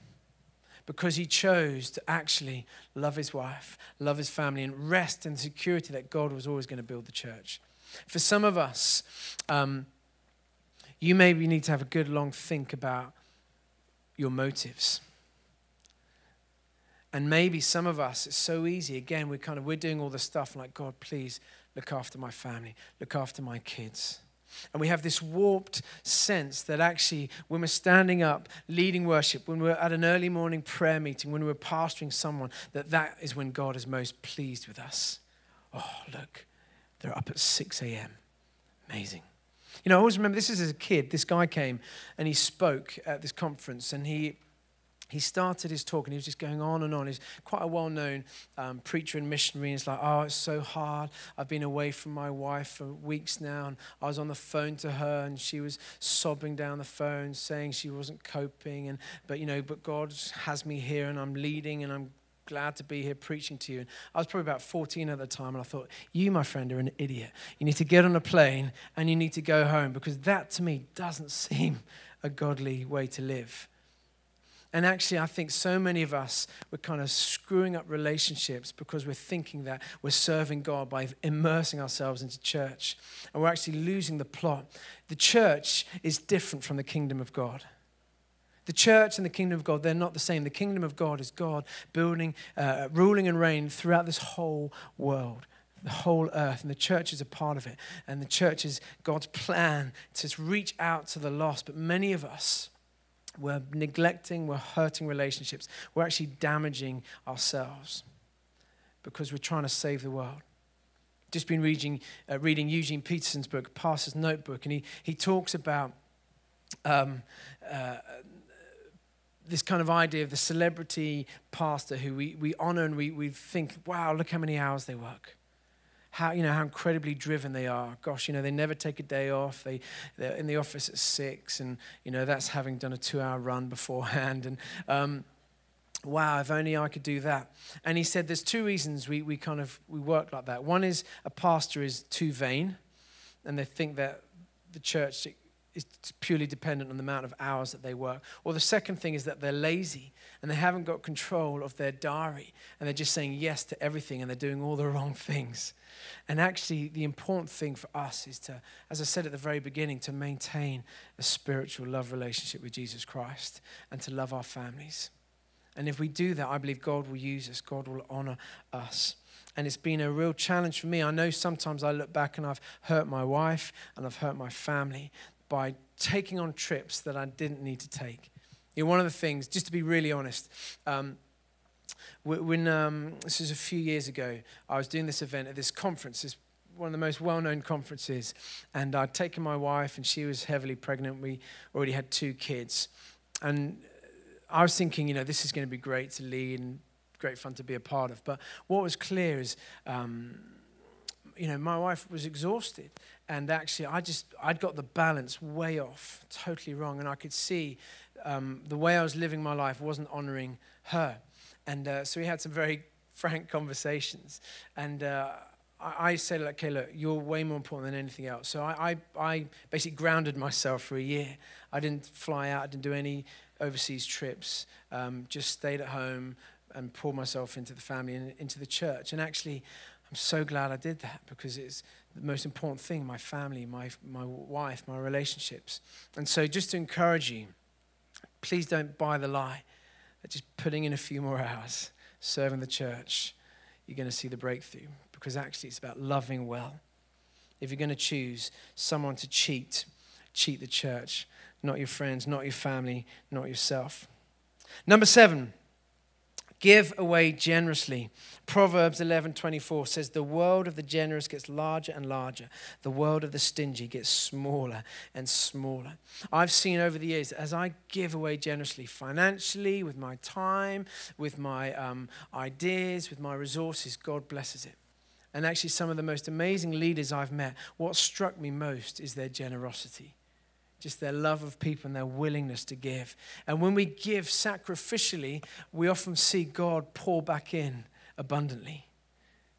S1: because he chose to actually love his wife, love his family, and rest in the security that God was always going to build the church. For some of us, you maybe need to have a good long think about your motives. And maybe some of us, it's so easy. Again, we're doing all the stuff like, God, please look after my family, look after my kids. And we have this warped sense that actually when we're standing up, leading worship, when we're at an early morning prayer meeting, when we're pastoring someone, that is when God is most pleased with us. Oh, look, they're up at 6 a.m. Amazing. I always remember this is as a kid, this guy came and he spoke at this conference, and he started his talk and he was just going on and on. He's quite a well-known preacher and missionary. And it's like, oh, it's so hard. I've been away from my wife for weeks now. And I was on the phone to her and she was sobbing down the phone saying she wasn't coping. But God has me here and I'm leading and I'm glad to be here preaching to you. And I was probably about 14 at the time. And I thought, you, my friend, are an idiot. You need to get on a plane and you need to go home, because that to me doesn't seem a godly way to live. And actually, I think so many of us, we're kind of screwing up relationships because we're thinking that we're serving God by immersing ourselves into church. And we're actually losing the plot. The church is different from the kingdom of God. The church and the kingdom of God, they're not the same. The kingdom of God is God building, ruling and reigning throughout this whole world, the whole earth. And the church is a part of it. And the church is God's plan to reach out to the lost. But many of us, we're neglecting, we're hurting relationships. We're actually damaging ourselves because we're trying to save the world. Just been reading Eugene Peterson's book, Pastor's Notebook, and he talks about this kind of idea of the celebrity pastor who we honor and we think, wow, look how many hours they work. How incredibly driven they are. Gosh, they never take a day off. They're in the office at 6, and that's having done a 2-hour run beforehand. And wow, if only I could do that. And he said there's two reasons we work like that. One is a pastor is too vain, and they think that the church is purely dependent on the amount of hours that they work. Or the second thing is that they're lazy and they haven't got control of their diary, and they're just saying yes to everything and they're doing all the wrong things. And actually, the important thing for us is to, as I said at the very beginning, to maintain a spiritual love relationship with Jesus Christ and to love our families. And if we do that, I believe God will use us. God will honor us. And it's been a real challenge for me. I know sometimes I look back and I've hurt my wife and I've hurt my family by taking on trips that I didn't need to take. One of the things, just to be really honest, This was a few years ago, I was doing this event at this conference, this one of the most well-known conferences, and I'd taken my wife, and she was heavily pregnant. We already had 2 kids, and I was thinking, this is going to be great to lead and great fun to be a part of. But what was clear is, my wife was exhausted, and actually I'd got the balance way off, totally wrong, and I could see the way I was living my life wasn't honoring her. And so we had some very frank conversations, and I said, okay, look, you're way more important than anything else. So I basically grounded myself for a year. I didn't fly out, I didn't do any overseas trips, just stayed at home and poured myself into the family and into the church. And actually, I'm so glad I did that, because it's the most important thing, my family, my wife, my relationships. And so just to encourage you, please don't buy the lie that just putting in a few more hours, serving the church, you're going to see the breakthrough, because actually it's about loving well. If you're going to choose someone to cheat the church, not your friends, not your family, not yourself. Number 7, give away generously. Proverbs 11:24 says, the world of the generous gets larger and larger. The world of the stingy gets smaller and smaller. I've seen over the years, as I give away generously, financially, with my time, with my ideas, with my resources, God blesses it. And actually, some of the most amazing leaders I've met, what struck me most is their generosity. Just their love of people and their willingness to give. And when we give sacrificially, we often see God pour back in abundantly.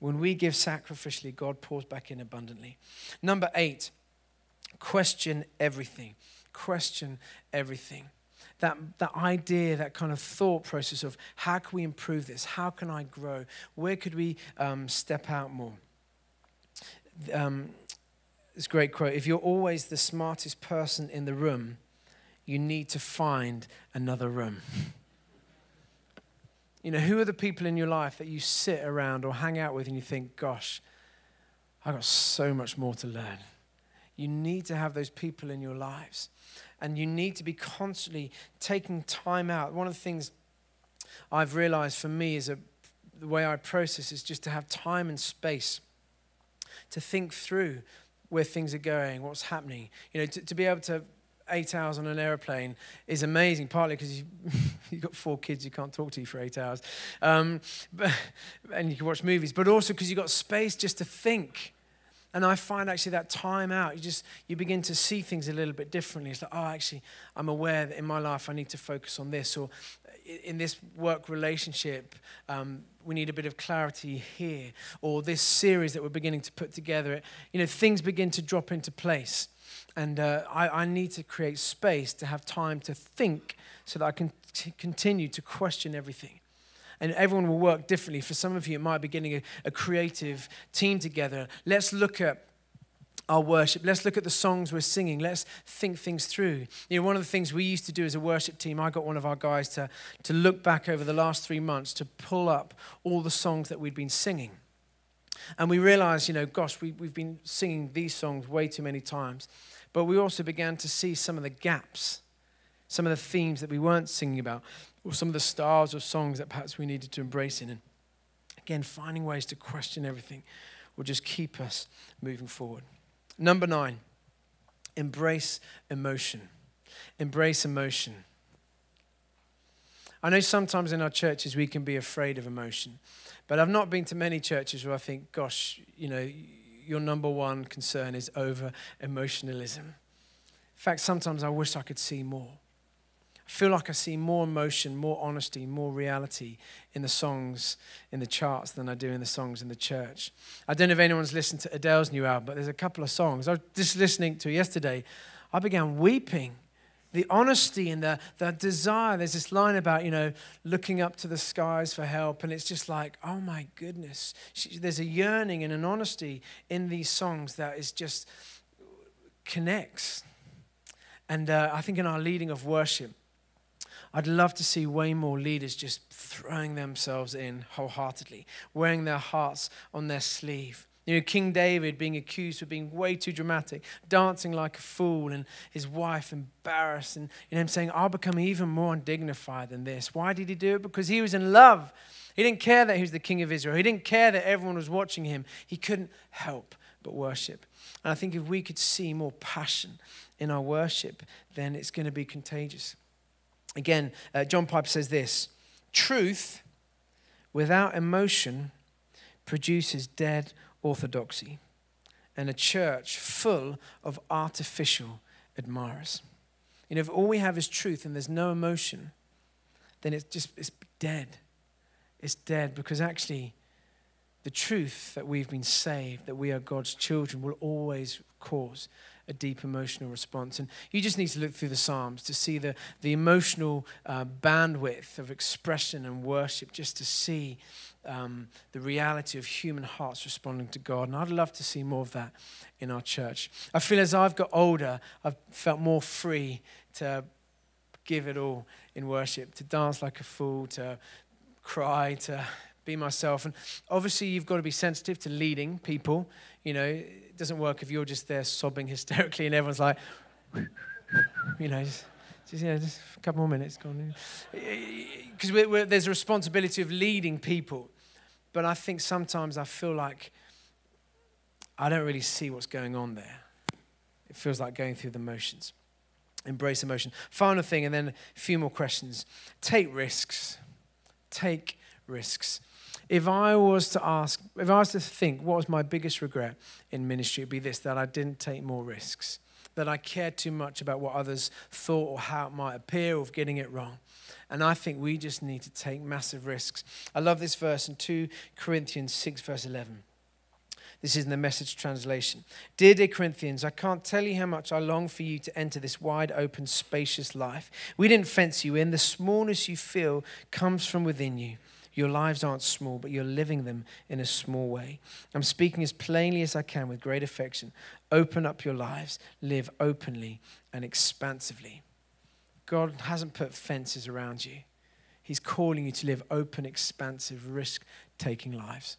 S1: When we give sacrificially, God pours back in abundantly. Number 8, question everything. Question everything. That idea, that kind of thought process of how can we improve this? How can I grow? Where could we step out more? This great quote, if you're always the smartest person in the room, you need to find another room. Who are the people in your life that you sit around or hang out with and you think, gosh, I've got so much more to learn. You need to have those people in your lives. And you need to be constantly taking time out. One of the things I've realized for me is the way I process is just to have time and space to think through where things are going, what's happening. To be able to 8 hours on an airplane is amazing, partly because you've got 4 kids you can't talk to you for 8 hours. And you can watch movies, but also because you've got space just to think. And I find actually that time out, you begin to see things a little bit differently. It's like, actually, I'm aware that in my life I need to focus on this. Or in this work relationship, we need a bit of clarity here. Or this series that we're beginning to put together, things begin to drop into place. And I need to create space to have time to think so that I can continue to question everything. And everyone will work differently. For some of you, it might be getting a creative team together. Let's look at our worship. Let's look at the songs we're singing. Let's think things through. One of the things we used to do as a worship team, I got one of our guys to look back over the last 3 months to pull up all the songs that we'd been singing. And we realized, gosh, we've been singing these songs way too many times. But we also began to see some of the gaps, some of the themes that we weren't singing about, or some of the styles of songs that perhaps we needed to embrace in. And again, finding ways to question everything will just keep us moving forward. Number 9, embrace emotion. Embrace emotion. I know sometimes in our churches we can be afraid of emotion, but I've not been to many churches where I think, gosh, your number one concern is over emotionalism. In fact, sometimes I wish I could see more. I feel like I see more emotion, more honesty, more reality in the songs in the charts than I do in the songs in the church. I don't know if anyone's listened to Adele's new album, but there's a couple of songs I was just listening to yesterday. I began weeping. The honesty and the desire. There's this line about, looking up to the skies for help. And it's just like, oh my goodness. There's a yearning and an honesty in these songs that is just connects. And I think in our leading of worship, I'd love to see way more leaders just throwing themselves in wholeheartedly, wearing their hearts on their sleeve. You know, King David being accused of being way too dramatic, dancing like a fool, and his wife embarrassed, and him saying, I'll become even more undignified than this. Why did he do it? Because he was in love. He didn't care that he was the king of Israel. He didn't care that everyone was watching him. He couldn't help but worship. And I think if we could see more passion in our worship, then it's going to be contagious. Again, John Piper says this, truth without emotion produces dead orthodoxy and a church full of artificial admirers. You know, if all we have is truth and there's no emotion, then it's dead. It's dead because actually the truth that we've been saved, that we are God's children, will always cause a deep emotional response. And you just need to look through the Psalms to see the emotional bandwidth of expression and worship, just to see the reality of human hearts responding to God. And I'd love to see more of that in our church. I feel as I've got older, I've felt more free to give it all in worship, to dance like a fool, to cry, to be myself. And obviously you've got to be sensitive to leading people. You know, it doesn't work if you're just there sobbing hysterically and everyone's like, just a couple more minutes. Because there's a responsibility of leading people. But I think sometimes I feel like I don't really see what's going on there. It feels like going through the motions. Embrace emotion. Final thing, and then a few more questions. Take risks. Take risks. If I was to think what was my biggest regret in ministry, it'd be this, that I didn't take more risks, that I cared too much about what others thought or how it might appear of getting it wrong. And I think we just need to take massive risks. I love this verse in 2 Corinthians 6, verse 11. This is in the Message translation. Dear Corinthians, I can't tell you how much I long for you to enter this wide open, spacious life. We didn't fence you in. The smallness you feel comes from within you. Your lives aren't small, but you're living them in a small way. I'm speaking as plainly as I can with great affection. Open up your lives. Live openly and expansively. God hasn't put fences around you. He's calling you to live open, expansive, risk-taking lives.